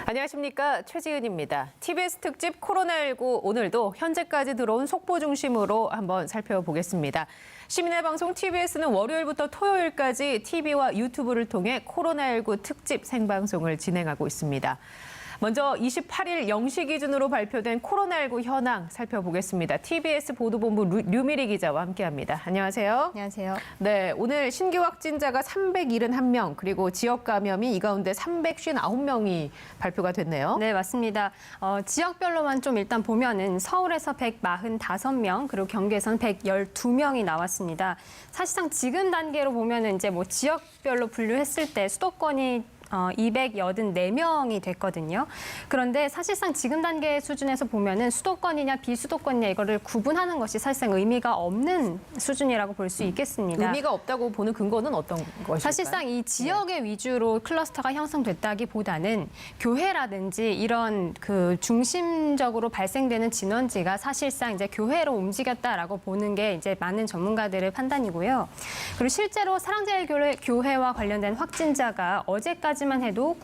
안녕하십니까, 최지은입니다. TBS 특집 코로나19 오늘도 현재까지 들어온 속보 중심으로 한번 살펴보겠습니다. 시민의 방송 TBS는 월요일부터 토요일까지 TV와 유튜브를 통해 코로나19 특집 생방송을 진행하고 있습니다. 먼저 28일 0시 기준으로 발표된 코로나19 현황 살펴보겠습니다. TBS 보도본부 류미리 기자와 함께합니다. 안녕하세요. 안녕하세요. 네, 오늘 신규 확진자가 371명, 그리고 지역 감염이 이 가운데 359명이 발표가 됐네요. 네, 맞습니다. 지역별로만 좀 일단 보면은 서울에서 145명, 그리고 경기에서는 112명이 나왔습니다. 사실상 지금 단계로 보면은 이제 뭐 지역별로 분류했을 때 수도권이 284명이 됐거든요. 그런데 사실상 지금 단계 수준에서 보면은 수도권이냐 비수도권이냐 이거를 구분하는 것이 사실상 의미가 없는 수준이라고 볼 수 있겠습니다. 의미가 없다고 보는 근거는 어떤 것일까요? 사실상 이 지역의 위주로 클러스터가 형성됐다기보다는 교회라든지 이런 그 중심적으로 발생되는 진원지가 사실상 이제 교회로 움직였다라고 보는 게 이제 많은 전문가들의 판단이고요. 그리고 실제로 사랑제일교회와 관련된 확진자가 어제까지만 해도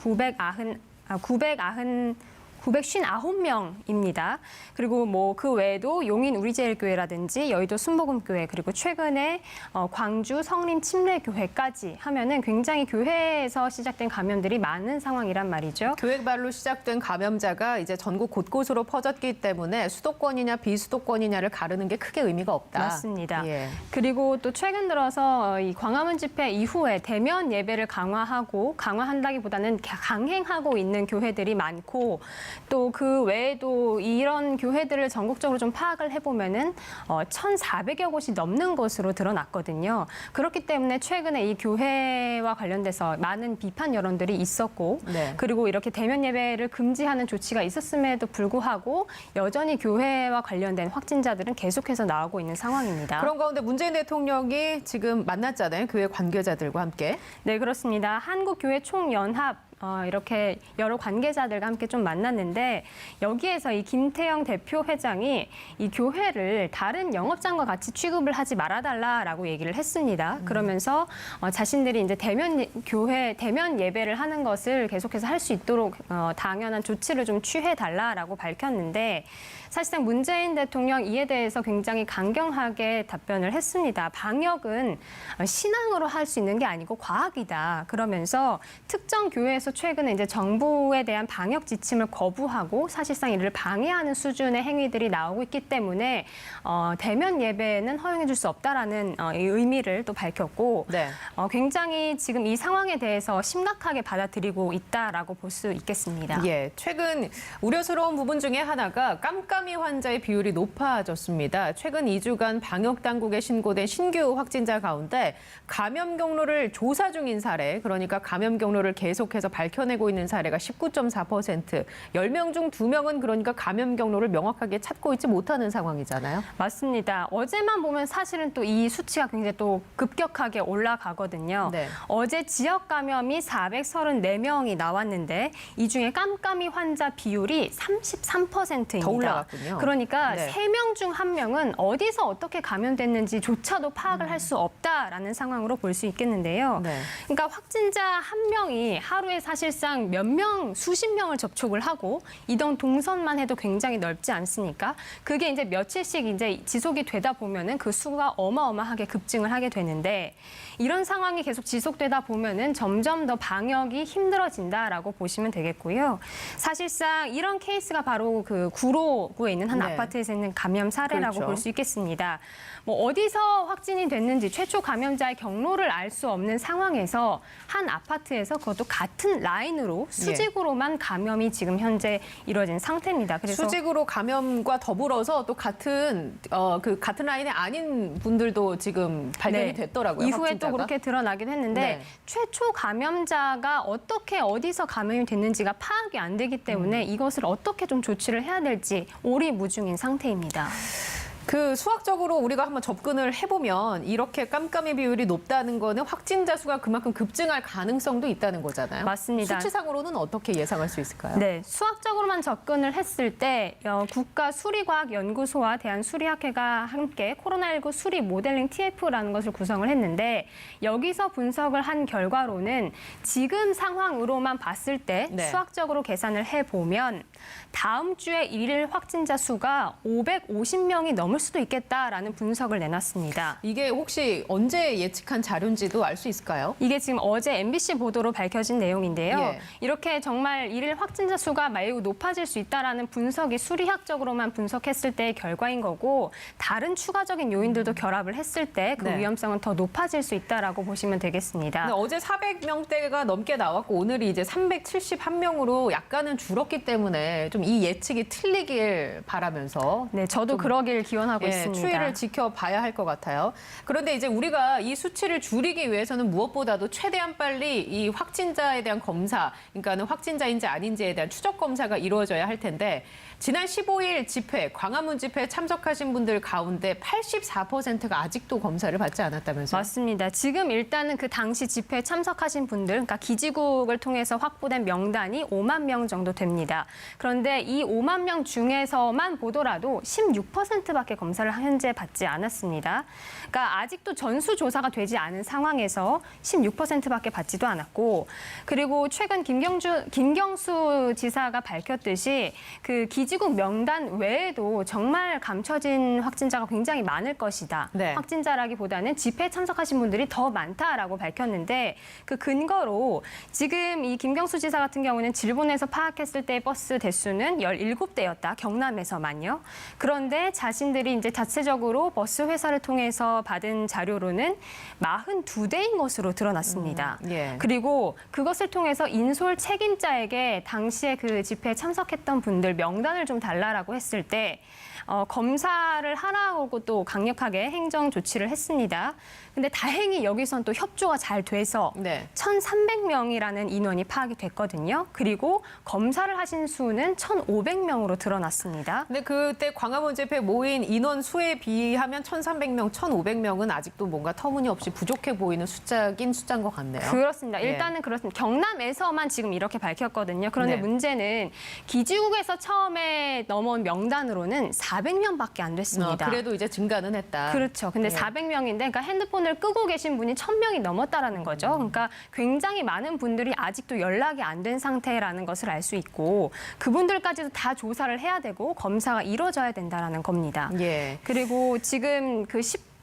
959명입니다. 그리고 뭐 그 외에도 용인 우리제일교회라든지 여의도 순복음교회, 그리고 최근에 광주 성림 침례교회까지 하면은 굉장히 교회에서 시작된 감염들이 많은 상황이란 말이죠. 교회발로 시작된 감염자가 이제 전국 곳곳으로 퍼졌기 때문에 수도권이냐 비수도권이냐를 가르는 게 크게 의미가 없다. 맞습니다. 예. 그리고 또 최근 들어서 이 광화문 집회 이후에 대면 예배를 강화한다기보다는 강행하고 있는 교회들이 많고, 또 그 외에도 이런 교회들을 전국적으로 좀 파악을 해보면은 1,400여 곳이 넘는 것으로 드러났거든요. 그렇기 때문에 최근에 이 교회와 관련돼서 많은 비판 여론들이 있었고, 네. 그리고 이렇게 대면 예배를 금지하는 조치가 있었음에도 불구하고 여전히 교회와 관련된 확진자들은 계속해서 나오고 있는 상황입니다. 그런 가운데 문재인 대통령이 지금 만났잖아요. 교회 관계자들과 함께. 네, 그렇습니다. 한국교회 총연합 이렇게 여러 관계자들과 함께 좀 만났는데, 여기에서 이 김태형 대표 회장이 이 교회를 다른 영업장과 같이 취급을 하지 말아달라라고 얘기를 했습니다. 그러면서 자신들이 이제 대면 예배를 하는 것을 계속해서 할 수 있도록 당연한 조치를 좀 취해달라라고 밝혔는데, 사실상 문재인 대통령 이에 대해서 굉장히 강경하게 답변을 했습니다. 방역은 신앙으로 할 수 있는 게 아니고 과학이다. 그러면서 특정 교회에서 최근에 이제 정부에 대한 방역 지침을 거부하고 사실상 이를 방해하는 수준의 행위들이 나오고 있기 때문에 대면 예배는 허용해줄 수 없다라는 의미를 또 밝혔고, 네. 굉장히 지금 이 상황에 대해서 심각하게 받아들이고 있다라고 볼 수 있겠습니다. 예, 최근 우려스러운 부분 중에 하나가 깜깜이 환자의 비율이 높아졌습니다. 최근 2주간 방역 당국에 신고된 신규 확진자 가운데 감염 경로를 조사 중인 사례, 그러니까 감염 경로를 계속해서 밝혀내고 있는 사례가 19.4%, 10명 중 2명은 그러니까 감염 경로를 명확하게 찾고 있지 못하는 상황이잖아요. 맞습니다. 어제만 보면 사실은 또 이 수치가 굉장히 또 급격하게 올라가거든요. 네. 어제 지역 감염이 434명이 나왔는데 이 중에 깜깜이 환자 비율이 33%입니다. 더 올라갔군요. 그러니까 네. 3명 중 1명은 어디서 어떻게 감염됐는지조차도 파악을 할 수 없다라는 상황으로 볼 수 있겠는데요. 네. 그러니까 확진자 1명이 하루에 사실상 수십 명을 접촉을 하고 이동 동선만 해도 굉장히 넓지 않습니까? 그게 이제 며칠씩 이제 지속이 되다 보면은 그 수가 어마어마하게 급증을 하게 되는데, 이런 상황이 계속 지속되다 보면은 점점 더 방역이 힘들어진다라고 보시면 되겠고요. 사실상 이런 케이스가 바로 그 구로구에 있는 한 네. 아파트에서 있는 감염 사례라고 그렇죠. 볼 수 있겠습니다. 뭐 어디서 확진이 됐는지 최초 감염자의 경로를 알 수 없는 상황에서 한 아파트에서 그것도 같은 라인으로 수직으로만 감염이 지금 현재 이루어진 상태입니다. 그래서 수직으로 감염과 더불어서 또 같은 라인에 아닌 분들도 지금 발견이 네. 됐더라고요. 이후에 확진자가. 또 그렇게 드러나긴 했는데 네. 최초 감염자가 어디서 감염이 됐는지가 파악이 안 되기 때문에 이것을 어떻게 좀 조치를 해야 될지 오리무중인 상태입니다. 그 수학적으로 우리가 한번 접근을 해보면 이렇게 깜깜이 비율이 높다는 거는 확진자 수가 그만큼 급증할 가능성도 있다는 거잖아요. 맞습니다. 수치상으로는 어떻게 예상할 수 있을까요? 네, 수학적으로만 접근을 했을 때 국가수리과학연구소와 대한수리학회가 함께 코로나19 수리 모델링 TF라는 것을 구성을 했는데 여기서 분석을 한 결과로는 지금 상황으로만 봤을 때 네. 수학적으로 계산을 해보면 다음 주에 일일 확진자 수가 550명이 넘을 수도 있겠다라는 분석을 내놨습니다. 이게 혹시 언제 예측한 자료인지도 알 수 있을까요? 이게 지금 어제 MBC 보도로 밝혀진 내용인데요. 예. 이렇게 정말 일일 확진자 수가 매우 높아질 수 있다라는 분석이 수리학적으로만 분석했을 때의 결과인 거고 다른 추가적인 요인들도 결합을 했을 때 그 네. 위험성은 더 높아질 수 있다라고 보시면 되겠습니다. 근데 어제 400명대가 넘게 나왔고 오늘이 이제 371명으로 약간은 줄었기 때문에 좀 이 예측이 틀리길 바라면서 네, 저도 그러길 기원하고 있습니다. 추이를 지켜봐야 할 것 같아요. 그런데 이제 우리가 이 수치를 줄이기 위해서는 무엇보다도 최대한 빨리 이 확진자에 대한 검사, 그러니까는 확진자인지 아닌지에 대한 추적 검사가 이루어져야 할 텐데 지난 15일 집회, 광화문 집회에 참석하신 분들 가운데 84%가 아직도 검사를 받지 않았다면서요? 맞습니다. 지금 일단은 그 당시 집회에 참석하신 분들, 그러니까 기지국을 통해서 확보된 명단이 5만 명 정도 됩니다. 그런데 이 5만 명 중에서만 보더라도 16%밖에 검사를 현재 받지 않았습니다. 그러니까 아직도 전수조사가 되지 않은 상황에서 16%밖에 받지도 않았고, 그리고 최근 김경수 지사가 밝혔듯이 그 기지국 명단 외에도 정말 감춰진 확진자가 굉장히 많을 것이다. 네. 확진자라기보다는 집회에 참석하신 분들이 더 많다라고 밝혔는데 그 근거로 지금 이 김경수 지사 같은 경우는 질본에서 파악했을 때 버스 대수는 17대였다. 경남에서만요. 그런데 자신들이 이제 자체적으로 버스 회사를 통해서 받은 자료로는 42대인 것으로 드러났습니다. 예. 그리고 그것을 통해서 인솔 책임자에게 당시에 그 집회에 참석했던 분들 명단을 좀 달라라고 했을 때 검사를 하라고 또 강력하게 행정 조치를 했습니다. 근데 다행히 여기선 또 협조가 잘 돼서 네. 1,300명이라는 인원이 파악이 됐거든요. 그리고 검사를 하신 수는 1,500명으로 드러났습니다. 근데 그때 광화문 집회 모인 인원 수에 비하면 1,300명, 1,500명은 아직도 뭔가 터무니없이 부족해 보이는 숫자인 것 같네요. 그렇습니다. 예. 일단은 그렇습니다. 경남에서만 지금 이렇게 밝혔거든요. 그런데 네. 문제는 기지국에서 처음에 넘어온 명단으로는 400명밖에 안 됐습니다. 그래도 이제 증가는 했다. 그렇죠. 근데 예. 400명인데, 그러니까 핸드폰을 끄고 계신 분이 1,000명이 넘었다라는 거죠. 그러니까 굉장히 많은 분들이 아직도 연락이 안 된 상태라는 것을 알 수 있고, 그분들까지도 다 조사를 해야 되고 검사가 이루어져야 된다라는 겁니다. 예. 그리고 지금 그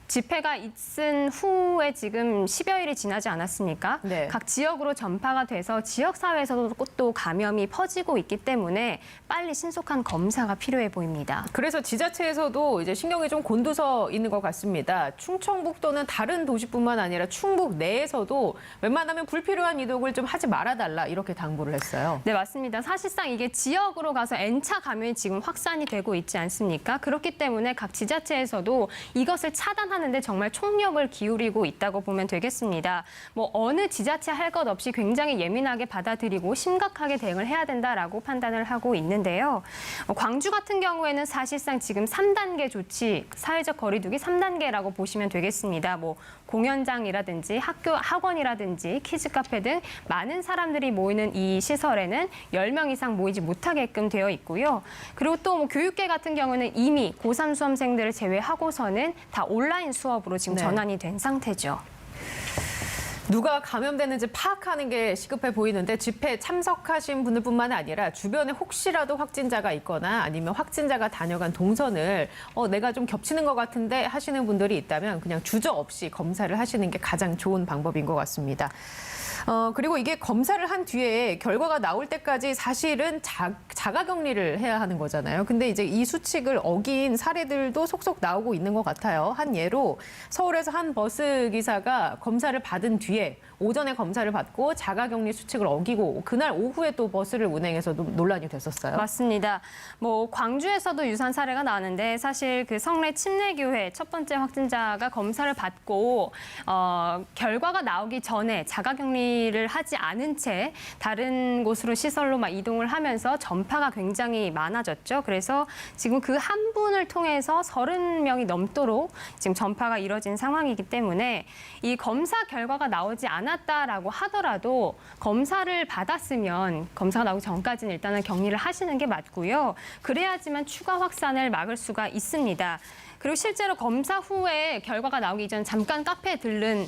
집회가 있은 후에 지금 10여일이 지나지 않았습니까? 네. 각 지역으로 전파가 돼서 지역사회에서도 또 감염이 퍼지고 있기 때문에 빨리 신속한 검사가 필요해 보입니다. 그래서 지자체에서도 이제 신경이 좀 곤두서 있는 것 같습니다. 충청북도는 다른 도시뿐만 아니라 충북 내에서도 웬만하면 불필요한 이동을 좀 하지 말아달라 이렇게 당부를 했어요. 네, 맞습니다. 사실상 이게 지역으로 가서 N차 감염이 지금 확산이 되고 있지 않습니까? 그렇기 때문에 각 지자체에서도 이것을 차단하는데 정말 총력을 기울이고 있다고 보면 되겠습니다. 뭐 어느 지자체 할 것 없이 굉장히 예민하게 받아들이고 심각하게 대응을 해야 된다라고 판단을 하고 있는데요. 광주 같은 경우에는 사실상 지금 3단계 조치, 사회적 거리두기 3단계라고 보시면 되겠습니다. 뭐 공연장이라든지 학원이라든지 키즈 카페 등 많은 사람들이 모이는 이 시설에는 10명 이상 모이지 못하게끔 되어 있고요. 그리고 또 뭐 교육계 같은 경우는 이미 고3 수험생들을 제외하고서는 다 온라인 수업으로 지금 네. 전환이 된 상태죠. 누가 감염됐는지 파악하는 게 시급해 보이는데 집회에 참석하신 분들뿐만 아니라 주변에 혹시라도 확진자가 있거나 아니면 확진자가 다녀간 동선을 내가 좀 겹치는 것 같은데 하시는 분들이 있다면 그냥 주저없이 검사를 하시는 게 가장 좋은 방법인 것 같습니다. 그리고 이게 검사를 한 뒤에 결과가 나올 때까지 사실은 자가격리를 해야 하는 거잖아요. 근데 이제 이 수칙을 어긴 사례들도 속속 나오고 있는 것 같아요. 한 예로 서울에서 한 버스 기사가 검사를 받은 뒤에 오전에 검사를 받고 자가격리 수칙을 어기고 그날 오후에 또 버스를 운행해서 논란이 됐었어요. 맞습니다. 뭐 광주에서도 유사한 사례가 나는데 사실 그 성래 침례교회 첫 번째 확진자가 검사를 받고 결과가 나오기 전에 자가격리를 하지 않은 채 다른 곳으로 시설로 막 이동을 하면서 전파 검사가 굉장히 많아졌죠. 그래서 지금 그 한 분을 통해서 30명이 넘도록 지금 전파가 이뤄진 상황이기 때문에 이 검사 결과가 나오지 않았다라고 하더라도 검사를 받았으면 검사가 나오기 전까지는 일단은 격리를 하시는 게 맞고요. 그래야지만 추가 확산을 막을 수가 있습니다. 그리고 실제로 검사 후에 결과가 나오기 전 잠깐 카페에 들른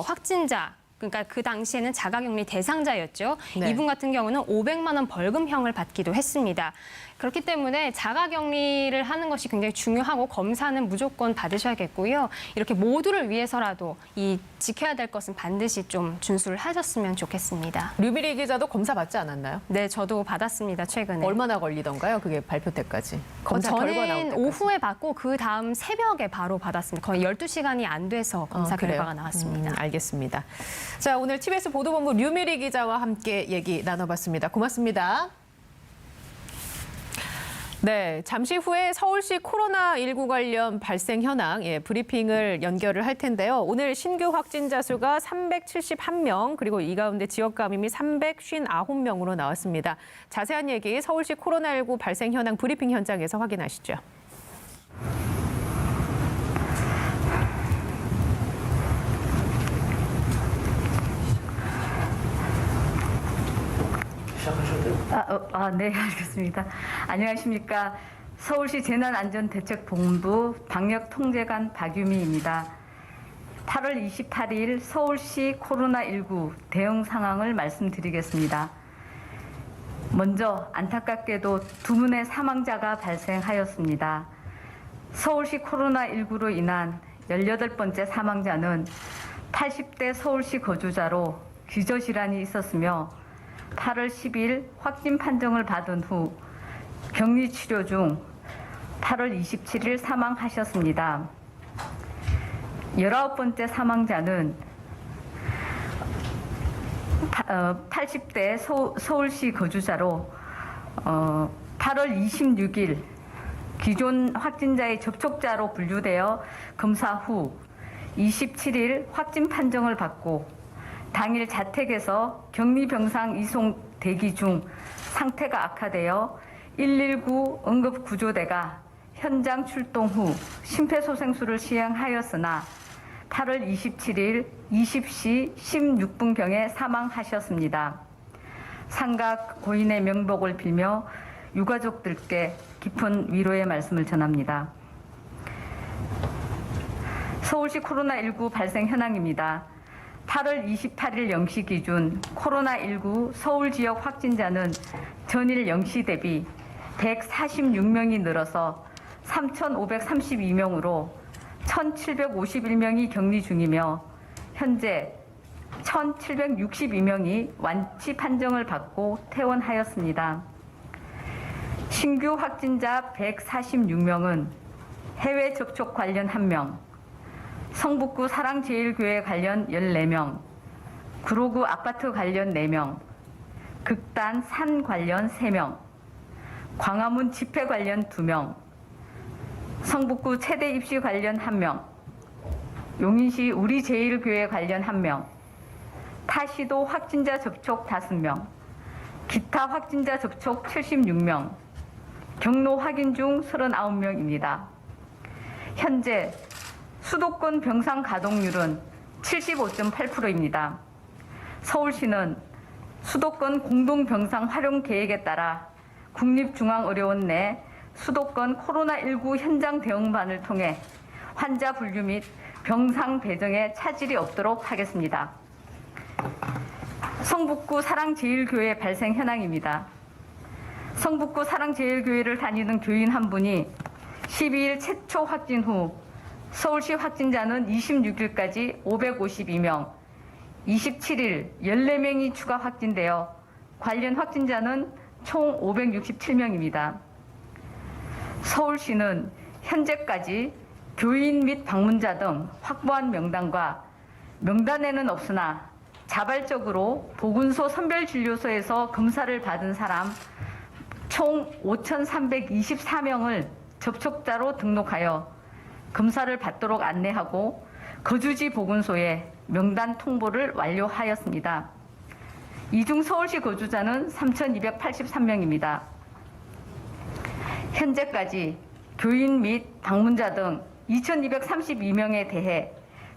확진자, 그러니까 그 당시에는 자가격리 대상자였죠. 네. 이분 같은 경우는 500만 원 벌금형을 받기도 했습니다. 그렇기 때문에 자가격리를 하는 것이 굉장히 중요하고 검사는 무조건 받으셔야겠고요. 이렇게 모두를 위해서라도 이 지켜야 될 것은 반드시 좀 준수를 하셨으면 좋겠습니다. 류미리 기자도 검사 받지 않았나요? 네, 저도 받았습니다, 최근에. 얼마나 걸리던가요? 그게 발표 때까지. 검사 결과 나올 저는 때까지. 오후에 받고 그 다음 새벽에 바로 받았습니다. 거의 12시간이 안 돼서 검사 그래요? 결과가 나왔습니다. 알겠습니다. 자, 오늘 TBS 보도본부 류미리 기자와 함께 얘기 나눠봤습니다. 고맙습니다. 네, 잠시 후에 서울시 코로나19 관련 발생 현황 브리핑을 연결을 할 텐데요. 오늘 신규 확진자 수가 371명, 그리고 이 가운데 지역 감염이 359명으로 나왔습니다. 자세한 얘기 서울시 코로나19 발생 현황 브리핑 현장에서 확인하시죠. 네, 알겠습니다. 안녕하십니까. 서울시 재난안전대책본부 방역통제관 박유미입니다. 8월 28일 서울시 코로나19 대응 상황을 말씀드리겠습니다. 먼저 안타깝게도 2분의 사망자가 발생하였습니다. 서울시 코로나19로 인한 18번째 사망자는 80대 서울시 거주자로 기저질환이 있었으며 8월 10일 확진 판정을 받은 후 격리 치료 중 8월 27일 사망하셨습니다. 19번째 사망자는 80대 서울시 거주자로 8월 26일 기존 확진자의 접촉자로 분류되어 검사 후 27일 확진 판정을 받고 당일 자택에서 격리병상 이송 대기 중 상태가 악화되어 119 응급구조대가 현장 출동 후 심폐소생술을 시행하였으나 8월 27일 20시 16분경에 사망하셨습니다. 상각 고인의 명복을 빌며 유가족들께 깊은 위로의 말씀을 전합니다. 서울시 코로나19 발생 현황입니다. 8월 28일 0시 기준 코로나19 서울 지역 확진자는 전일 0시 대비 146명이 늘어서 3,532명으로 1,751명이 격리 중이며 현재 1,762명이 완치 판정을 받고 퇴원하였습니다. 신규 확진자 146명은 해외 접촉 관련 1명, 성북구 사랑제일교회 관련 14명, 구로구 아파트 관련 4명, 극단 산 관련 3명, 광화문 집회 관련 2명, 성북구 체대 입시 관련 1명, 용인시 우리제일교회 관련 1명, 타시도 확진자 접촉 5명, 기타 확진자 접촉 76명, 경로 확인 중 39명입니다. 현재 수도권 병상 가동률은 75.8%입니다. 서울시는 수도권 공동병상 활용 계획에 따라 국립중앙의료원 내 수도권 코로나19 현장 대응반을 통해 환자 분류 및 병상 배정에 차질이 없도록 하겠습니다. 성북구 사랑제일교회 발생 현황입니다. 성북구 사랑제일교회를 다니는 교인 한 분이 12일 최초 확진 후 서울시 확진자는 26일까지 552명, 27일 14명이 추가 확진되어 관련 확진자는 총 567명입니다. 서울시는 현재까지 교인 및 방문자 등 확보한 명단과 명단에는 없으나 자발적으로 보건소 선별진료소에서 검사를 받은 사람 총 5,324명을 접촉자로 등록하여 검사를 받도록 안내하고 거주지 보건소에 명단 통보를 완료하였습니다. 이 중 서울시 거주자는 3,283명입니다. 현재까지 교인 및 방문자 등 2,232명에 대해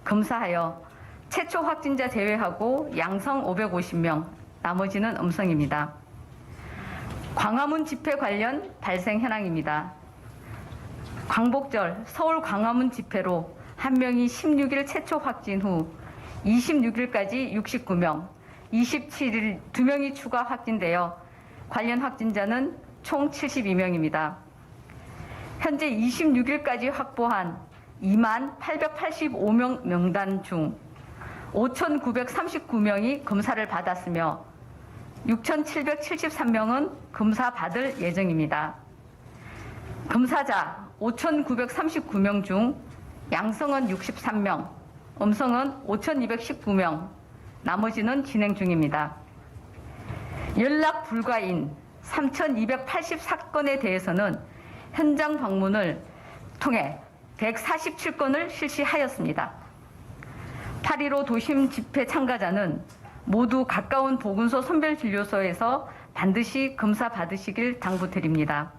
검사하여 최초 확진자 제외하고 양성 550명, 나머지는 음성입니다. 광화문 집회 관련 발생 현황입니다. 광복절 서울 광화문 집회로 한 명이 16일 최초 확진 후 26일까지 69명, 27일 2명이 추가 확진되어 관련 확진자는 총 72명입니다. 현재 26일까지 확보한 2885명 명단 중 5,939명이 검사를 받았으며 6,773명은 검사 받을 예정입니다. 검사자 5,939명 중 양성은 63명, 음성은 5,219명, 나머지는 진행 중입니다. 연락 불가인 3,284건에 대해서는 현장 방문을 통해 147건을 실시하였습니다. 8.15 도심 집회 참가자는 모두 가까운 보건소 선별진료소에서 반드시 검사 받으시길 당부드립니다.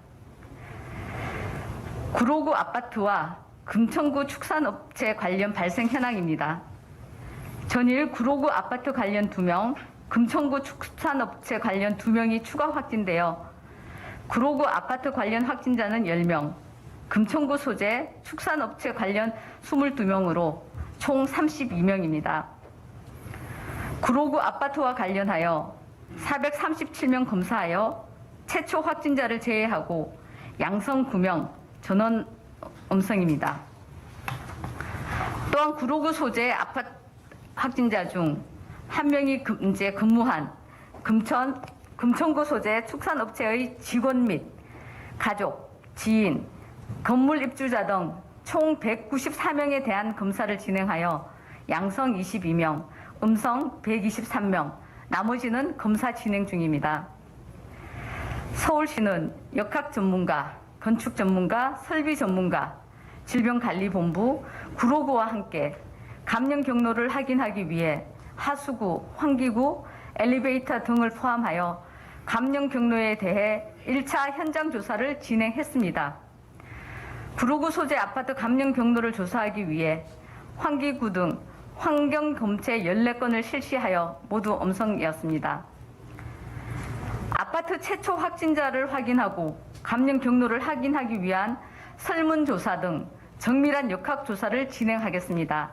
구로구 아파트와 금천구 축산업체 관련 발생 현황입니다. 전일 구로구 아파트 관련 2명, 금천구 축산업체 관련 2명이 추가 확진되어 구로구 아파트 관련 확진자는 10명, 금천구 소재 축산업체 관련 22명으로 총 32명입니다. 구로구 아파트와 관련하여 437명 검사하여 최초 확진자를 제외하고 양성 9명, 전원 음성입니다. 또한 구로구 소재 아파트 확진자 중 1명이 이제 근무한 금천구 소재 축산업체의 직원 및 가족, 지인, 건물 입주자 등 총 194명에 대한 검사를 진행하여 양성 22명, 음성 123명, 나머지는 검사 진행 중입니다. 서울시는 역학 전문가, 건축 전문가, 설비 전문가, 질병관리본부, 구로구와 함께 감염 경로를 확인하기 위해 하수구, 환기구, 엘리베이터 등을 포함하여 감염 경로에 대해 1차 현장 조사를 진행했습니다. 구로구 소재 아파트 감염 경로를 조사하기 위해 환기구 등 환경 검체 14건을 실시하여 모두 음성이었습니다. 아파트 최초 확진자를 확인하고 감염 경로를 확인하기 위한 설문조사 등 정밀한 역학조사를 진행하겠습니다.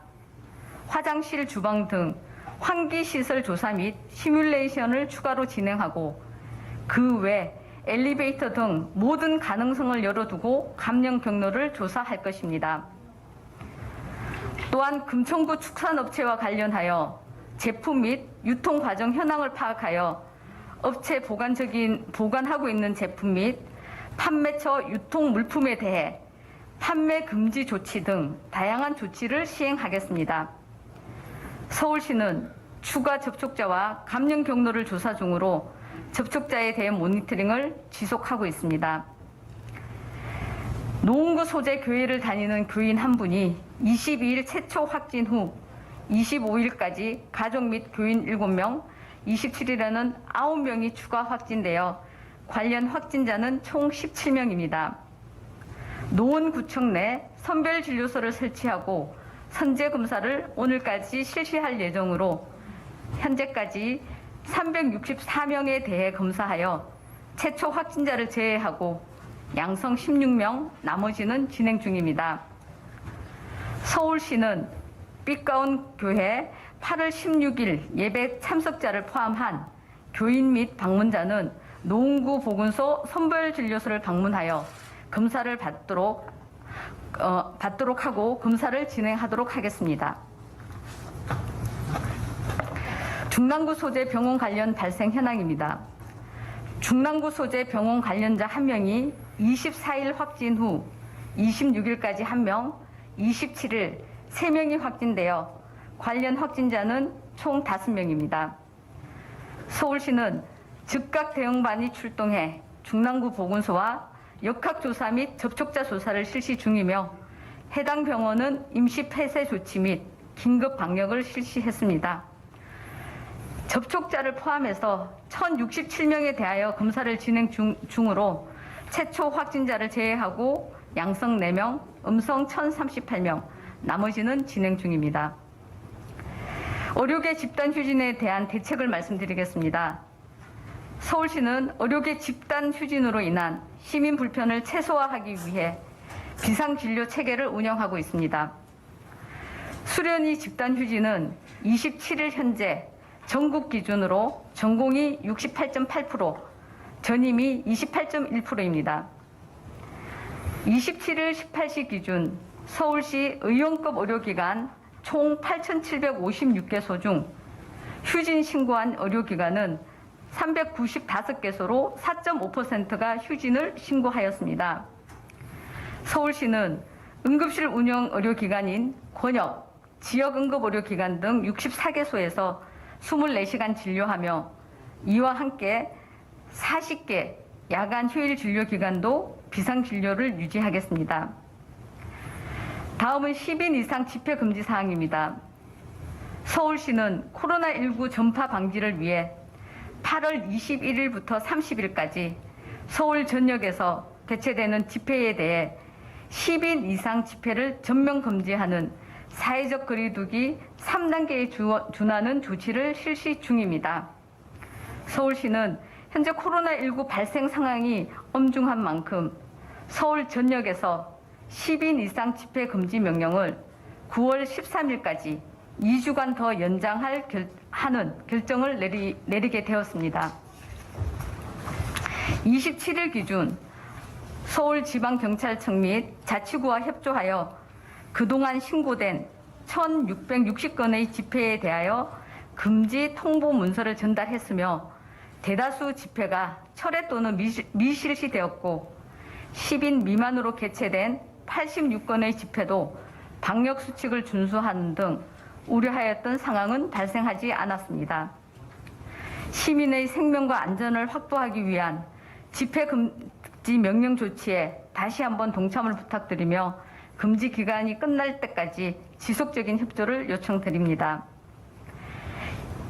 화장실, 주방 등 환기시설 조사 및 시뮬레이션을 추가로 진행하고 그 외 엘리베이터 등 모든 가능성을 열어두고 감염 경로를 조사할 것입니다. 또한 금천구 축산업체와 관련하여 제품 및 유통 과정 현황을 파악하여 업체 보관하고 있는 제품 및 판매처 유통 물품에 대해 판매 금지 조치 등 다양한 조치를 시행하겠습니다. 서울시는 추가 접촉자와 감염 경로를 조사 중으로 접촉자에 대한 모니터링을 지속하고 있습니다. 노원구 소재 교회를 다니는 교인 한 분이 22일 최초 확진 후 25일까지 가족 및 교인 7명, 27일에는 9명이 추가 확진되어 관련 확진자는 총 17명입니다. 노원구청 내 선별진료소를 설치하고 선제 검사를 오늘까지 실시할 예정으로 현재까지 364명에 대해 검사하여 최초 확진자를 제외하고 양성 16명, 나머지는 진행 중입니다. 서울시는 삐까운 교회 8월 16일 예배 참석자를 포함한 교인 및 방문자는 노원구 보건소 선별진료소를 방문하여 검사를 받도록 하고 검사를 진행하도록 하겠습니다. 중랑구 소재 병원 관련 발생 현황입니다. 중랑구 소재 병원 관련자 1명이 24일 확진 후 26일까지 1명, 27일 3명이 확진되어 관련 확진자는 총 5명입니다. 서울시는 즉각 대응반이 출동해 중랑구 보건소와 역학조사 및 접촉자 조사를 실시 중이며 해당 병원은 임시 폐쇄 조치 및 긴급 방역을 실시했습니다. 접촉자를 포함해서 1,067명에 대하여 검사를 진행 중으로 최초 확진자를 제외하고 양성 4명, 음성 1,038명, 나머지는 진행 중입니다. 의료계 집단 휴진에 대한 대책을 말씀드리겠습니다. 서울시는 의료계 집단 휴진으로 인한 시민 불편을 최소화하기 위해 비상진료 체계를 운영하고 있습니다. 수련이 집단 휴진은 27일 현재 전국 기준으로 전공이 68.8%, 전임이 28.1%입니다. 27일 18시 기준 서울시 의용급 의료기관 총 8,756개소 중 휴진 신고한 의료기관은 395개소로 4.5%가 휴진을 신고하였습니다. 서울시는 응급실 운영 의료기관인 권역, 지역응급의료기관 등 64개소에서 24시간 진료하며 이와 함께 40개 야간 휴일 진료기관도 비상진료를 유지하겠습니다. 다음은 10인 이상 집회 금지 사항입니다. 서울시는 코로나19 전파 방지를 위해 8월 21일부터 30일까지 서울 전역에서 개최되는 집회에 대해 10인 이상 집회를 전면 금지하는 사회적 거리두기 3단계에 준하는 조치를 실시 중입니다. 서울시는 현재 코로나19 발생 상황이 엄중한 만큼 서울 전역에서 10인 이상 집회 금지 명령을 9월 13일까지 2주간 더 하는 결정을 내리게 되었습니다. 27일 기준 서울지방경찰청 및 자치구와 협조하여 그동안 신고된 1,660건의 집회에 대하여 금지 통보 문서를 전달했으며 대다수 집회가 철회 또는 미실시되었고 10인 미만으로 개최된 86건의 집회도 방역수칙을 준수하는 등 우려하였던 상황은 발생하지 않았습니다. 시민의 생명과 안전을 확보하기 위한 집회 금지 명령 조치에 다시 한번 동참을 부탁드리며 금지 기간이 끝날 때까지 지속적인 협조를 요청드립니다.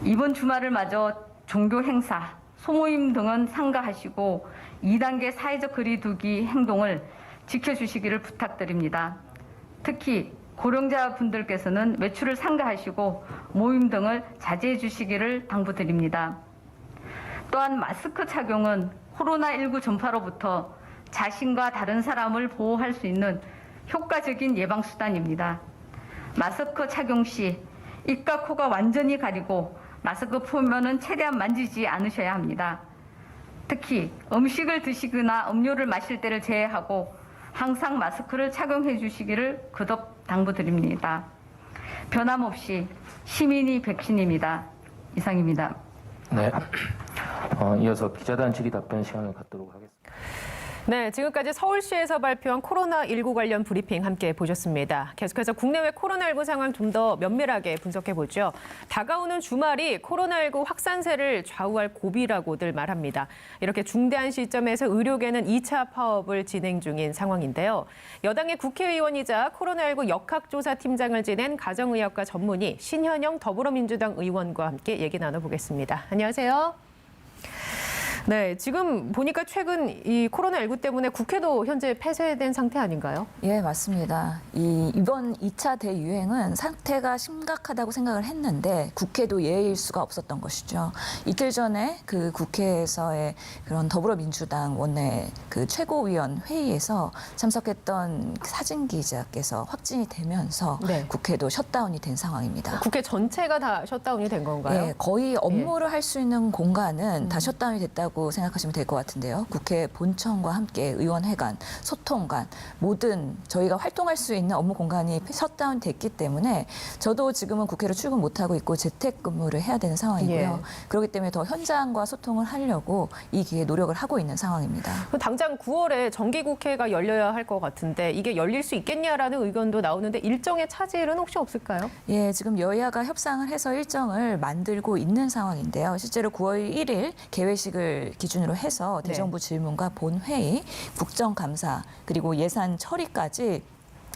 이번 주말을 맞아 종교 행사, 소모임 등은 삼가하시고 2단계 사회적 거리두기 행동을 지켜주시기를 부탁드립니다. 특히 고령자분들께서는 외출을 삼가하시고 모임 등을 자제해 주시기를 당부드립니다. 또한 마스크 착용은 코로나19 전파로부터 자신과 다른 사람을 보호할 수 있는 효과적인 예방수단입니다. 마스크 착용 시 입과 코가 완전히 가리고 마스크 표면은 최대한 만지지 않으셔야 합니다. 특히 음식을 드시거나 음료를 마실 때를 제외하고 항상 마스크를 착용해 주시기를 거듭 당부드립니다. 변함없이 시민이 백신입니다. 이상입니다. 네. 이어서 기자단 질의 답변 시간을 갖도록 하겠습니다. 네, 지금까지 서울시에서 발표한 코로나19 관련 브리핑 함께 보셨습니다. 계속해서 국내외 코로나19 상황 좀 더 면밀하게 분석해보죠. 다가오는 주말이 코로나19 확산세를 좌우할 고비라고들 말합니다. 이렇게 중대한 시점에서 의료계는 2차 파업을 진행 중인 상황인데요. 여당의 국회의원이자 코로나19 역학조사팀장을 지낸 가정의학과 전문의 신현영 더불어민주당 의원과 함께 얘기 나눠보겠습니다. 안녕하세요. 네, 지금 보니까 최근 이 코로나19 때문에 국회도 현재 폐쇄된 상태 아닌가요? 예, 맞습니다. 이번 2차 대유행은 상태가 심각하다고 생각을 했는데 국회도 예외일 수가 없었던 것이죠. 이틀 전에 그 국회에서의 그런 더불어민주당 원내 그 최고위원 회의에서 참석했던 사진 기자께서 확진이 되면서 네. 국회도 셧다운이 된 상황입니다. 국회 전체가 다 셧다운이 된 건가요? 예, 거의 업무를 할 수 있는 공간은 다 셧다운이 됐다고 생각하시면 될 것 같은데요. 국회 본청과 함께 의원회관, 소통관, 모든 저희가 활동할 수 있는 업무 공간이 셧다운 됐기 때문에 저도 지금은 국회로 출근 못하고 있고 재택근무를 해야 되는 상황이고요. 예. 그렇기 때문에 더 현장과 소통을 하려고 이 기회에 노력을 하고 있는 상황입니다. 당장 9월에 정기국회가 열려야 할 것 같은데 이게 열릴 수 있겠냐라는 의견도 나오는데 일정의 차질은 혹시 없을까요? 예, 지금 여야가 협상을 해서 일정을 만들고 있는 상황인데요. 실제로 9월 1일 개회식을 기준으로 해서 대정부 질문과 본회의, 국정감사 그리고 예산 처리까지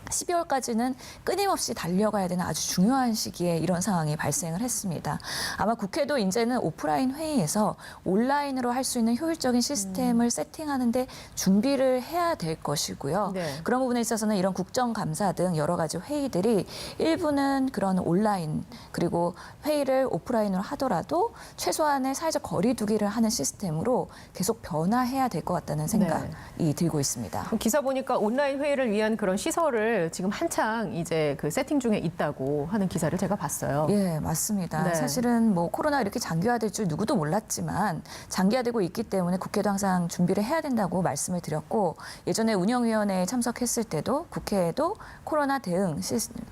12월까지는 끊임없이 달려가야 되는 아주 중요한 시기에 이런 상황이 발생을 했습니다. 아마 국회도 이제는 오프라인 회의에서 온라인으로 할 수 있는 효율적인 시스템을 세팅하는데 준비를 해야 될 것이고요. 네. 그런 부분에 있어서는 이런 국정감사 등 여러 가지 회의들이 일부는 그런 온라인 그리고 회의를 오프라인으로 하더라도 최소한의 사회적 거리 두기를 하는 시스템으로 계속 변화해야 될 것 같다는 생각이 들고 있습니다. 기사 보니까 온라인 회의를 위한 그런 시설을 지금 한창 이제 그 세팅 중에 있다고 하는 기사를 제가 봤어요. 예, 맞습니다. 네. 사실은 뭐 코로나 이렇게 장기화될 줄 누구도 몰랐지만 장기화되고 있기 때문에 국회도 항상 준비를 해야 된다고 말씀을 드렸고 예전에 운영위원회에 참석했을 때도 국회에도 코로나 대응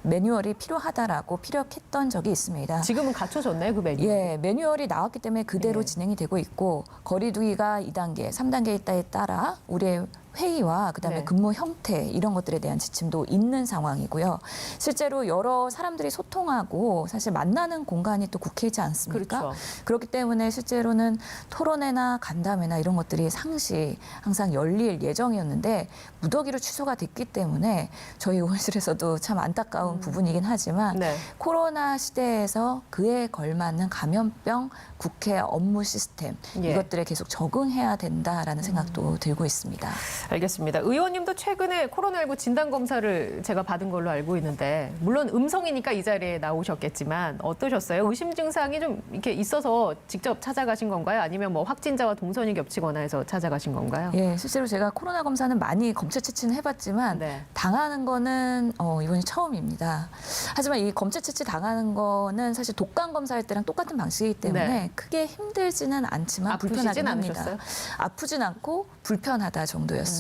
매뉴얼이 필요하다라고 피력했던 적이 있습니다. 지금은 갖춰졌나요, 그 메뉴? 예, 매뉴얼이 나왔기 때문에 그대로 예. 진행이 되고 있고 거리 두기가 2단계, 3단계 있다에 따라 우리의 회의와 그다음에 네. 근무 형태 이런 것들에 대한 지침도 있는 상황이고요. 실제로 여러 사람들이 소통하고 사실 만나는 공간이 또 국회이지 않습니까? 그렇죠. 그렇기 때문에 실제로는 토론회나 간담회나 이런 것들이 상시 항상 열릴 예정이었는데 무더기로 취소가 됐기 때문에 저희 의원실에서도 참 안타까운 부분이긴 하지만 네. 코로나 시대에서 그에 걸맞는 감염병 국회 업무 시스템 예. 이것들에 계속 적응해야 된다라는 생각도 들고 있습니다. 알겠습니다. 의원님도 최근에 코로나19 진단검사를 제가 받은 걸로 알고 있는데 물론 음성이니까 이 자리에 나오셨겠지만 어떠셨어요? 의심 증상이 좀 이렇게 있어서 직접 찾아가신 건가요? 아니면 뭐 확진자와 동선이 겹치거나 해서 찾아가신 건가요? 예, 실제로 제가 코로나 검사는 많이 검체 채취는 해봤지만 네. 당하는 거는 이번이 처음입니다. 하지만 이 검체 채취 당하는 거는 사실 독감 검사할 때랑 똑같은 방식이기 때문에 네. 크게 힘들지는 않지만 아프시진 불편하긴 합니다. 않으셨어요? 아프진 않고 불편하다 정도였습니다.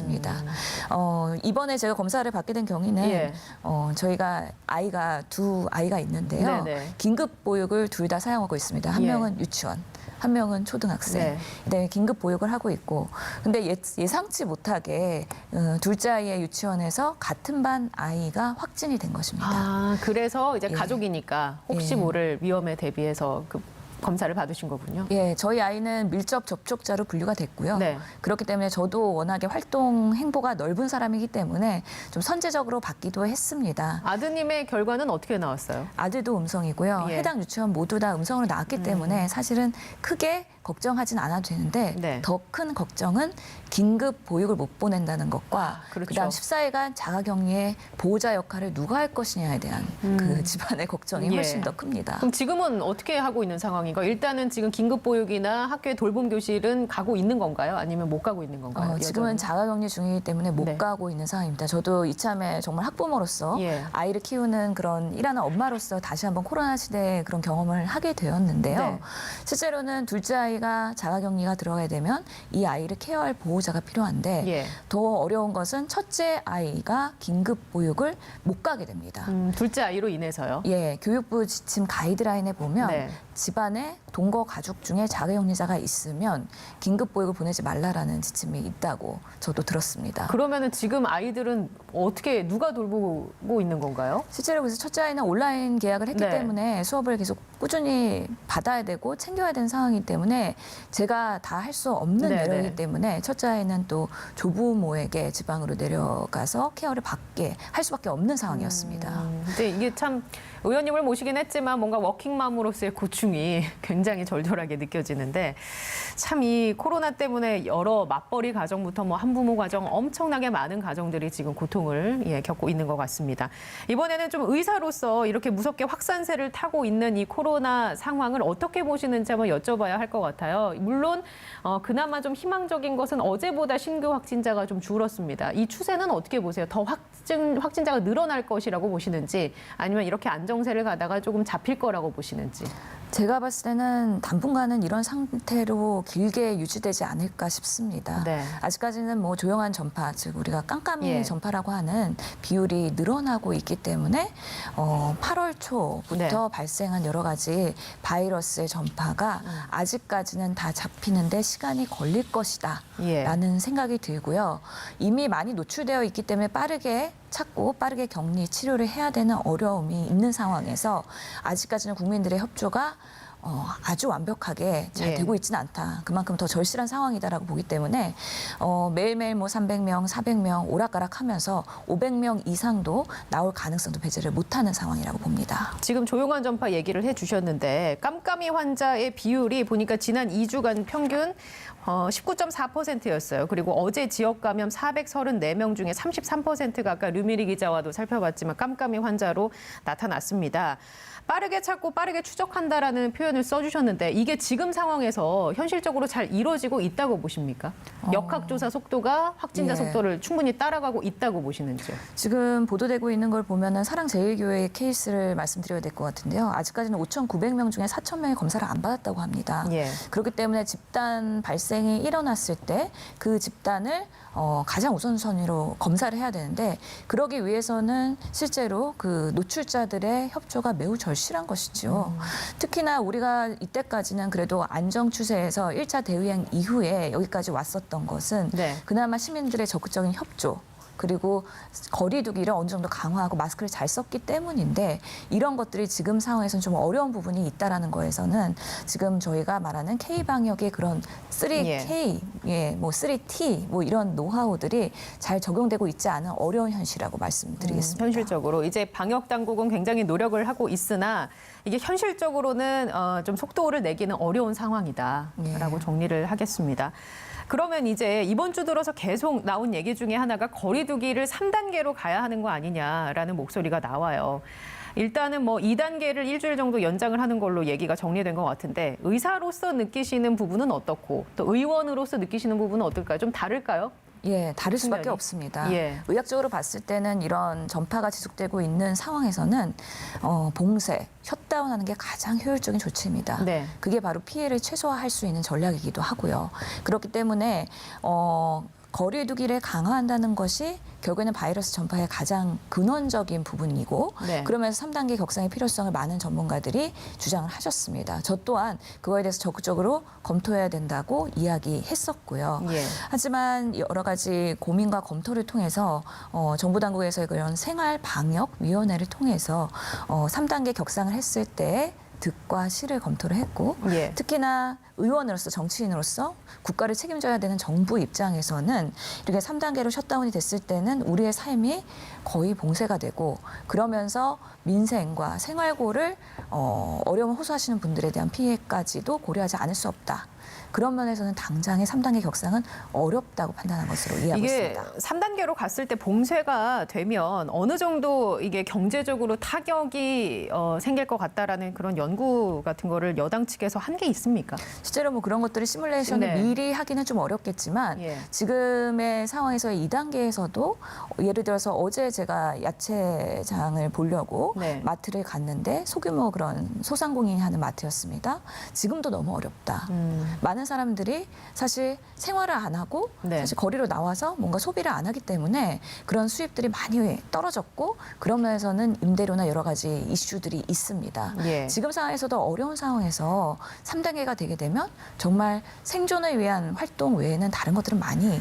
이번에 제가 검사를 받게 된 경위는 예. 저희가 두 아이가 있는데요. 네네. 긴급 보육을 둘 다 사용하고 있습니다. 한 예. 명은 유치원. 한 명은 초등학생. 네. 긴급 보육을 하고 있고. 근데 예상치 못하게 둘째 아이의 유치원에서 같은 반 아이가 확진이 된 것입니다. 아, 그래서 이제 예. 가족이니까 혹시 예. 모를 위험에 대비해서 그 검사를 받으신 거군요. 예, 저희 아이는 밀접 접촉자로 분류가 됐고요. 네. 그렇기 때문에 저도 워낙에 활동 행보가 넓은 사람이기 때문에 좀 선제적으로 받기도 했습니다. 아드님의 결과는 어떻게 나왔어요? 아들도 음성이고요. 예. 해당 유치원 모두 다 음성으로 나왔기 때문에 사실은 크게 걱정하진 않아도 되는데 네. 더 큰 걱정은 긴급 보육을 못 보낸다는 것과 그렇죠. 그다음 14일간 자가격리의 보호자 역할을 누가 할 것이냐에 대한 그 집안의 걱정이 예. 훨씬 더 큽니다. 그럼 지금은 어떻게 하고 있는 상황인가요? 일단은 지금 긴급 보육이나 학교의 돌봄 교실은 가고 있는 건가요? 아니면 못 가고 있는 건가요? 지금은 여전히? 자가격리 중이기 때문에 못 네. 가고 있는 상황입니다. 저도 이참에 정말 학부모로서 예. 아이를 키우는 그런 일하는 엄마로서 다시 한번 코로나 시대에 그런 경험을 하게 되었는데요. 네. 실제로는 둘째 아이가 자가격리가 들어가게 되면 이 아이를 케어할 보호자가 필요한데 예. 더 어려운 것은 첫째 아이가 긴급 보육을 못 가게 됩니다. 둘째 아이로 인해서요? 예, 교육부 지침 가이드라인에 보면 네. 집안에 동거 가족 중에 자가격리자가 있으면 긴급 보육을 보내지 말라라는 지침이 있다고 저도 들었습니다. 그러면은 지금 아이들은 어떻게 누가 돌보고 있는 건가요? 실제로 그래서 첫째 아이는 온라인 계약을 했기 네. 때문에 수업을 계속 꾸준히 받아야 되고 챙겨야 되는 상황이기 때문에 제가 다 할 수 없는 네, 내력이기 네. 때문에 첫째 아이는 또 조부모에게 지방으로 내려가서 케어를 받게 할 수밖에 없는 상황이었습니다. 근데 이게 참 의원님을 모시긴 했지만 뭔가 워킹맘으로서의 고충이 굉장히 절절하게 느껴지는데 참 이 코로나 때문에 여러 맞벌이 가정부터 뭐 한부모 가정 엄청나게 많은 가정들이 지금 고통을 겪고 있는 것 같습니다. 이번에는 좀 의사로서 이렇게 무섭게 확산세를 타고 있는 이 코로나 상황을 어떻게 보시는지 한번 여쭤봐야 할 것 같아요. 물론 그나마 좀 희망적인 것은 어제보다 신규 확진자가 좀 줄었습니다. 이 추세는 어떻게 보세요? 더 확진자가 늘어날 것이라고 보시는지 아니면 이렇게 안정세를 가다가 조금 잡힐 거라고 보시는지. 제가 봤을 때는 당분간은 이런 상태로 길게 유지되지 않을까 싶습니다. 네. 아직까지는 뭐 조용한 전파, 즉 우리가 깜깜이 예. 전파라고 하는 비율이 늘어나고 있기 때문에 8월 초부터 네. 발생한 여러 가지 바이러스의 전파가 아직까지는 다 잡히는데 시간이 걸릴 것이다 예. 라는 생각이 들고요. 이미 많이 노출되어 있기 때문에 빠르게 찾고 빠르게 격리 치료를 해야 되는 어려움이 있는 상황에서 아직까지는 국민들의 협조가 아주 완벽하게 잘 예. 되고 있지는 않다. 그만큼 더 절실한 상황이다라고 보기 때문에 매일매일 뭐 300명, 400명 오락가락하면서 500명 이상도 나올 가능성도 배제를 못하는 상황이라고 봅니다. 지금 조용한 전파 얘기를 해주셨는데 깜깜이 환자의 비율이 보니까 지난 2주간 평균 19.4%였어요. 그리고 어제 지역 감염 434명 중에 33%가 아까 류미리 기자와도 살펴봤지만 깜깜이 환자로 나타났습니다. 빠르게 찾고 빠르게 추적한다라는 표현을 써주셨는데 이게 지금 상황에서 현실적으로 잘 이루어지고 있다고 보십니까? 역학조사 속도가 확진자 예. 속도를 충분히 따라가고 있다고 보시는지요? 지금 보도되고 있는 걸 보면은 사랑제일교회 케이스를 말씀드려야 될 것 같은데요. 아직까지는 5,900명 중에 4,000명이 검사를 안 받았다고 합니다. 예. 그렇기 때문에 집단 발생이 일어났을 때 그 집단을 가장 우선순위로 검사를 해야 되는데 그러기 위해서는 실제로 그 노출자들의 협조가 매우 절실한 것이죠. 특히나 우리가 이때까지는 그래도 안정 추세에서 1차 대유행 이후에 여기까지 왔었던 것은 네. 그나마 시민들의 적극적인 협조 그리고 거리 두기를 어느 정도 강화하고 마스크를 잘 썼기 때문인데 이런 것들이 지금 상황에서는 좀 어려운 부분이 있다라는 거에서는 지금 저희가 말하는 K-방역의 그런 3K, 뭐 3T 뭐 이런 노하우들이 잘 적용되고 있지 않은 어려운 현실이라고 말씀드리겠습니다. 현실적으로 이제 방역 당국은 굉장히 노력을 하고 있으나 이게 현실적으로는 좀 속도를 내기는 어려운 상황이다라고 예. 정리를 하겠습니다. 그러면 이제 이번 주 들어서 계속 나온 얘기 중에 하나가 거리두기를 3단계로 가야 하는 거 아니냐라는 목소리가 나와요. 일단은 뭐 2단계를 일주일 정도 연장을 하는 걸로 얘기가 정리된 것 같은데 의사로서 느끼시는 부분은 어떻고 또 의원으로서 느끼시는 부분은 어떨까요? 좀 다를까요? 예, 다를 수밖에 측면이? 없습니다. 예. 의학적으로 봤을 때는 이런 전파가 지속되고 있는 상황에서는 봉쇄, 셧다운하는 게 가장 효율적인 조치입니다. 네. 그게 바로 피해를 최소화할 수 있는 전략이기도 하고요. 그렇기 때문에 거리 두기를 강화한다는 것이 결국에는 바이러스 전파의 가장 근원적인 부분이고 네. 그러면서 3단계 격상의 필요성을 많은 전문가들이 주장을 하셨습니다. 저 또한 그거에 대해서 적극적으로 검토해야 된다고 이야기했었고요. 예. 하지만 여러 가지 고민과 검토를 통해서 정부 당국에서의 그런 생활 방역 위원회를 통해서 3단계 격상을 했을 때 득과 실을 검토를 했고 예. 특히나 의원으로서 정치인으로서 국가를 책임져야 되는 정부 입장에서는 이렇게 3단계로 셧다운이 됐을 때는 우리의 삶이 거의 봉쇄가 되고 그러면서 민생과 생활고를 어려움을 호소하시는 분들에 대한 피해까지도 고려하지 않을 수 없다. 그런 면에서는 당장의 3단계 격상은 어렵다고 판단한 것으로 이해하고 이게 있습니다. 3단계로 갔을 때 봉쇄가 되면 어느 정도 이게 경제적으로 타격이 생길 것 같다라는 그런 연구 같은 거를 여당 측에서 한 게 있습니까? 실제로 뭐 그런 것들을 시뮬레이션을 네. 미리 하기는 좀 어렵겠지만 예. 지금의 상황에서의 2단계에서도 예를 들어서 어제 제가 야채장을 보려고 네. 마트를 갔는데 소규모 그런 소상공인이 하는 마트였습니다. 지금도 너무 어렵다. 많은 사람들이 사실 생활을 안 하고 네. 사실 거리로 나와서 뭔가 소비를 안 하기 때문에 그런 수입들이 많이 떨어졌고 그런 면에서는 임대료나 여러 가지 이슈들이 있습니다. 예. 지금 상황에서도 어려운 상황에서 3단계가 되게 되면 정말 생존을 위한 활동 외에는 다른 것들은 많이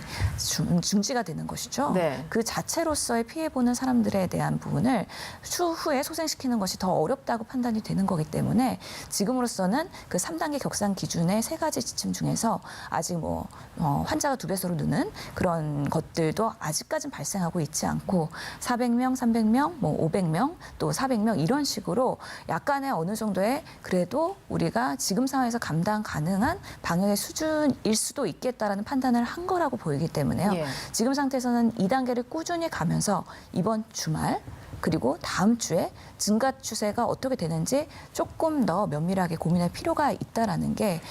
중지가 되는 것이죠. 네. 그 자체로서의 피해보는 사람들에 대한 부분을 추후에 소생시키는 것이 더 어렵다고 판단이 되는 거기 때문에 지금으로서는 그 3단계 격상 기준의 3가지 지침 중에서 아직 뭐 환자가 2배수로 느는 그런 것들도 아직까지는 발생하고 있지 않고 400명, 300명, 뭐 500명, 또 400명 이런 식으로 약간의 어느 정도의 그래도 우리가 지금 상황에서 감당 가능한 방역의 수준일 수도 있겠다라는 판단을 한 거라고 보이기 때문에요. 예. 지금 상태에서는 2단계를 꾸준히 가면서 이번 주말 그리고 다음 주에 증가 추세가 어떻게 되는지 조금 더 면밀하게 고민할 필요가 있다라는 게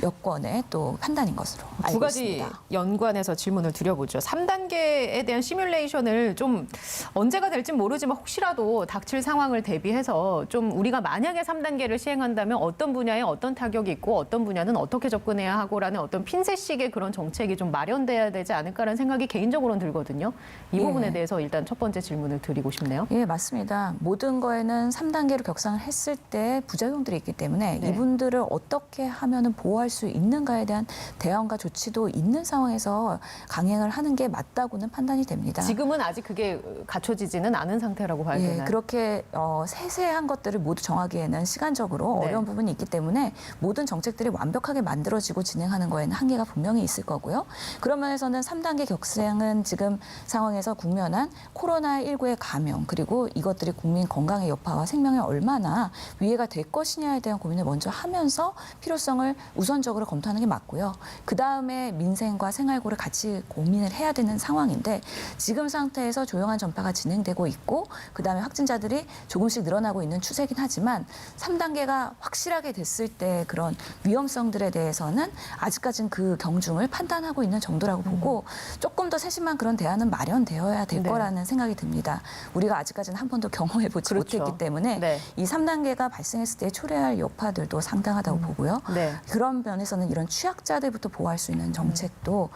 여권의 또 판단인 것으로 두 알고 가지 있습니다. 연관해서 질문을 드려보죠. 3단계에 대한 시뮬레이션을 좀 언제가 될지 모르지만 혹시라도 닥칠 상황을 대비해서 좀 우리가 만약에 3단계를 시행한다면 어떤 분야에 어떤 타격이 있고 어떤 분야는 어떻게 접근해야 하고라는 어떤 핀셋식의 그런 정책이 좀 마련돼야 되지 않을까라는 생각이 개인적으로는 들거든요. 이 예. 부분에 대해서 일단 첫 번째 질문을 드리고 싶습니다. 싶네요. 예, 맞습니다. 모든 거에는 3단계로 격상을 했을 때 부작용들이 있기 때문에 네. 이분들을 어떻게 하면은 보호할 수 있는가에 대한 대응과 조치도 있는 상황에서 강행을 하는 게 맞다고는 판단이 됩니다. 지금은 아직 그게 갖춰지지는 않은 상태라고 봐야 예, 되나요? 그렇게 세세한 것들을 모두 정하기에는 시간적으로 네. 어려운 부분이 있기 때문에 모든 정책들이 완벽하게 만들어지고 진행하는 거에는 한계가 분명히 있을 거고요. 그런 면에서는 3단계 격상은 지금 상황에서 국면한 코로나19의 감염 그리고 이것들이 국민 건강의 여파와 생명에 얼마나 위해가 될 것이냐에 대한 고민을 먼저 하면서 필요성을 우선적으로 검토하는 게 맞고요. 그다음에 민생과 생활고를 같이 고민을 해야 되는 상황인데 지금 상태에서 조용한 전파가 진행되고 있고 그다음에 확진자들이 조금씩 늘어나고 있는 추세긴 하지만 3단계가 확실하게 됐을 때 그런 위험성들에 대해서는 아직까지는 그 경중을 판단하고 있는 정도라고 보고 조금 더 세심한 그런 대안은 마련되어야 될 네. 거라는 생각이 듭니다. 우리가 아직까지는 한 번도 경험해보지 그렇죠. 못했기 때문에 네. 이 3단계가 발생했을 때 초래할 여파들도 상당하다고 보고요. 네. 그런 면에서는 이런 취약자들부터 보호할 수 있는 정책도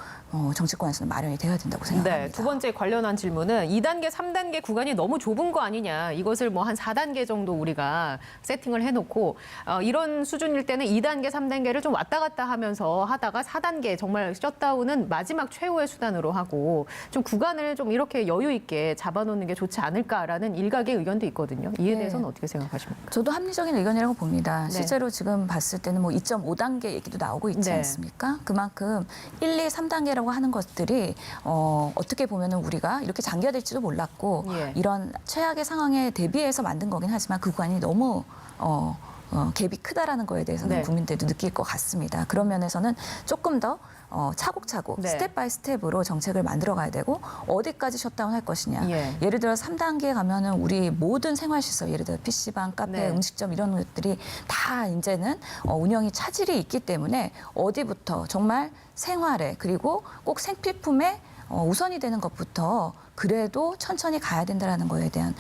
정치권에서는 마련이 되어야 된다고 생각합니다. 네, 두 번째 관련한 질문은 2단계, 3단계 구간이 너무 좁은 거 아니냐. 이것을 뭐 한 4단계 정도 우리가 세팅을 해놓고 이런 수준일 때는 2단계, 3단계를 좀 왔다 갔다 하면서 하다가 4단계 정말 셧다운은 마지막 최후의 수단으로 하고 좀 구간을 좀 이렇게 여유 있게 잡아놓는 게 좋지 않을까라는 일각의 의견도 있거든요. 이에 네. 대해서는 어떻게 생각하십니까? 저도 합리적인 의견이라고 봅니다. 네. 실제로 지금 봤을 때는 뭐 2.5단계 얘기도 나오고 있지 네. 않습니까? 그만큼 1, 2, 3단계라고 하는 것들이 어떻게 보면은 우리가 이렇게 장기화될지도 몰랐고 예. 이런 최악의 상황에 대비해서 만든 거긴 하지만 그 구간이 너무 갭이 크다라는 거에 대해서는 네. 국민들도 느낄 것 같습니다. 그런 면에서는 조금 더 차곡차곡 네. 스텝 바이 스텝으로 정책을 만들어 가야 되고 어디까지 셧다운 할 것이냐. 예. 예를 들어 3단계에 가면은 우리 모든 생활시설 예를 들어 PC방, 카페, 네. 음식점 이런 것들이 다 이제는 운영이 차질이 있기 때문에 어디부터 정말 생활에 그리고 꼭 생필품에 우선이 되는 것부터 그래도 천천히 가야 된다는 거에 대한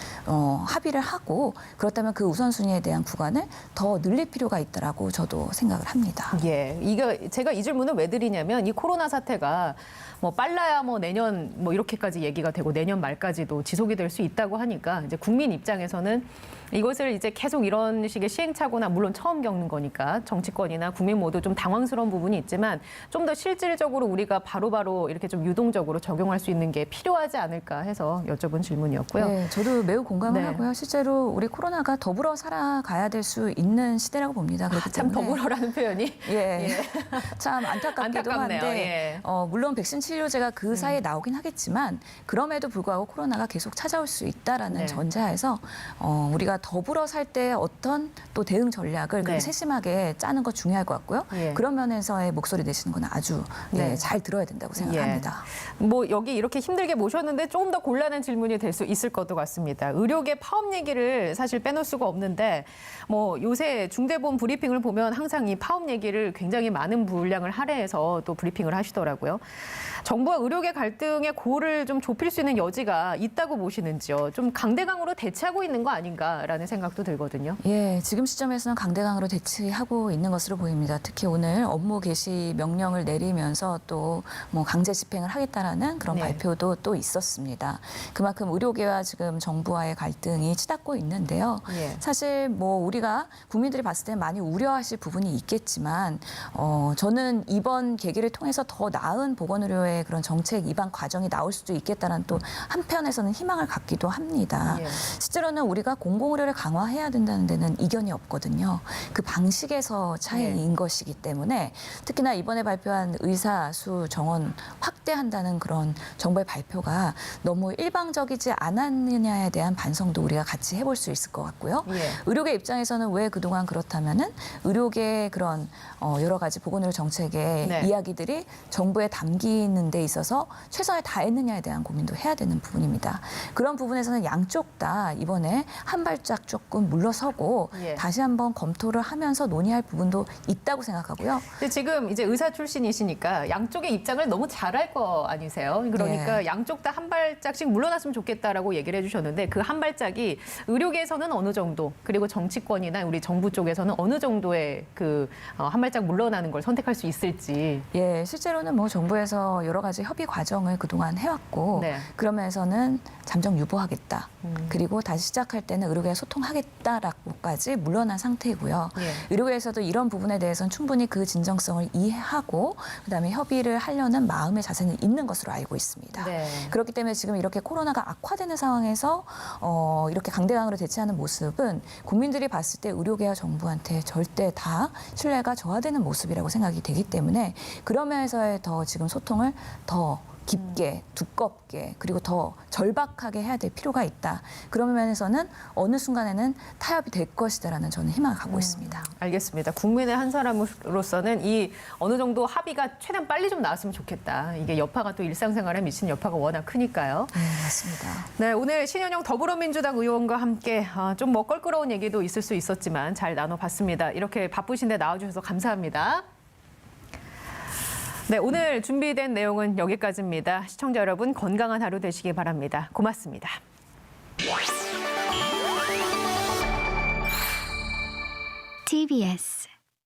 합의를 하고 그렇다면 그 우선순위에 대한 구간을 더 늘릴 필요가 있다라고 저도 생각을 합니다. 예, 이거 제가 이 질문을 왜 드리냐면 이 코로나 사태가 뭐 빨라야 뭐 내년 뭐 이렇게까지 얘기가 되고 내년 말까지도 지속이 될 수 있다고 하니까 이제 국민 입장에서는 이것을 이제 계속 이런 식의 시행착오나 물론 처음 겪는 거니까 정치권이나 국민 모두 좀 당황스러운 부분이 있지만 좀 더 실질적으로 우리가 바로바로 이렇게 좀 유동적으로 적용할 수 있는 게 필요하지 않을까 해서 여쭤본 질문이었고요. 네, 저도 매우 공감을 네. 하고요. 실제로 우리 코로나가 더불어 살아가야 될 수 있는 시대라고 봅니다. 그렇기 참 때문에 더불어라는 표현이 예, 참 안타깝기도 안타깝네요. 한데 예. 물론 백신 치료제가 그 사이에 나오긴 하겠지만 그럼에도 불구하고 코로나가 계속 찾아올 수 있다라는 네. 전제하에서 우리가 더불어 살 때 어떤 또 대응 전략을 네. 그렇게 세심하게 짜는 거 중요할 것 같고요. 예. 그런 면에서의 목소리 내시는 건 아주 네. 잘 들어야 된다고 생각합니다. 뭐 여기 이렇게 힘들게 모셨는데 조금 더 곤란한 질문이 될 수 있을 것도 같습니다. 의료계 파업 얘기를 사실 빼놓을 수가 없는데 뭐 요새 중대본 브리핑을 보면 항상 이 파업 얘기를 굉장히 많은 분량을 할애해서 또 브리핑을 하시더라고요. 정부와 의료계 갈등의 고를 좀 좁힐 수 있는 여지가 있다고 보시는지요? 좀 강대강으로 대치하고 있는 거 아닌가라는 생각도 들거든요. 예, 지금 시점에서는 강대강으로 대치하고 있는 것으로 보입니다. 특히 오늘 업무 개시 명령을 내리면서 또 뭐 강제 집행을 하겠다라는 그런 네. 발표도 또 있었습니다. 그만큼 의료계와 지금 정부와의 갈등이 치닫고 있는데요. 예. 사실 뭐 우리가 국민들이 봤을 때 많이 우려하실 부분이 있겠지만 저는 이번 계기를 통해서 더 나은 보건의료의 그런 정책 입안 과정이 나올 수도 있겠다는 또 한편에서는 희망을 갖기도 합니다. 예. 실제로는 우리가 공공의료를 강화해야 된다는 데는 이견이 없거든요. 그 방식에서 차이인 것이기 때문에 특히나 이번에 발표한 의사 수 정원 확대한다는 그런 정부의 발표가 너무 일방적이지 않았느냐에 대한 반성도 우리가 같이 해볼 수 있을 것 같고요. 예. 의료계 입장에서는 왜 그동안 그렇다면은 의료계의 그런 여러 가지 보건의료 정책의 네. 이야기들이 정부에 담기는 데 있어서 최선을 다했느냐에 대한 고민도 해야 되는 부분입니다. 그런 부분에서는 양쪽 다 이번에 한 발 살짝 조금 물러서고 예. 다시 한번 검토를 하면서 논의할 부분도 있다고 생각하고요. 근데 지금 이제 의사 출신이시니까 양쪽의 입장을 너무 잘할 거 아니세요? 그러니까 네. 양쪽 다 한 발짝씩 물러났으면 좋겠다라고 얘기를 해주셨는데 그 한 발짝이 의료계에서는 어느 정도 그리고 정치권이나 우리 정부 쪽에서는 어느 정도의 그 한 발짝 물러나는 걸 선택할 수 있을지. 예, 실제로는 뭐 정부에서 여러 가지 협의 과정을 그동안 해왔고 네. 그러면서는 잠정 유보하겠다. 그리고 다시 시작할 때는 의료계와 소통하겠다라고까지 물러난 상태이고요. 예. 의료계에서도 이런 부분에 대해서는 충분히 그 진정성을 이해하고 그다음에 협의를 하려는 마음의 자세는 있는 것으로 알고 있습니다. 네. 그렇기 때문에 지금 이렇게 코로나가 악화되는 상황에서 이렇게 강대강으로 대치하는 모습은 국민들이 봤을 때 의료계와 정부한테 절대 다 신뢰가 저하되는 모습이라고 생각이 되기 때문에 그런 면에서의 더 지금 소통을 더 깊게, 두껍게, 그리고 더 절박하게 해야 될 필요가 있다. 그런 면에서는 어느 순간에는 타협이 될 것이다라는 저는 희망을 갖고 있습니다. 알겠습니다. 국민의 한 사람으로서는 이 어느 정도 합의가 최대한 빨리 좀 나왔으면 좋겠다. 이게 여파가 또 일상생활에 미치는 여파가 워낙 크니까요. 네, 맞습니다. 네, 오늘 신현영 더불어민주당 의원과 함께 좀 뭐 껄끄러운 얘기도 있을 수 있었지만 잘 나눠봤습니다. 이렇게 바쁘신데 나와주셔서 감사합니다. 네, 오늘 준비된 내용은 여기까지입니다. 시청자 여러분 건강한 하루 되시기 바랍니다. 고맙습니다. TBS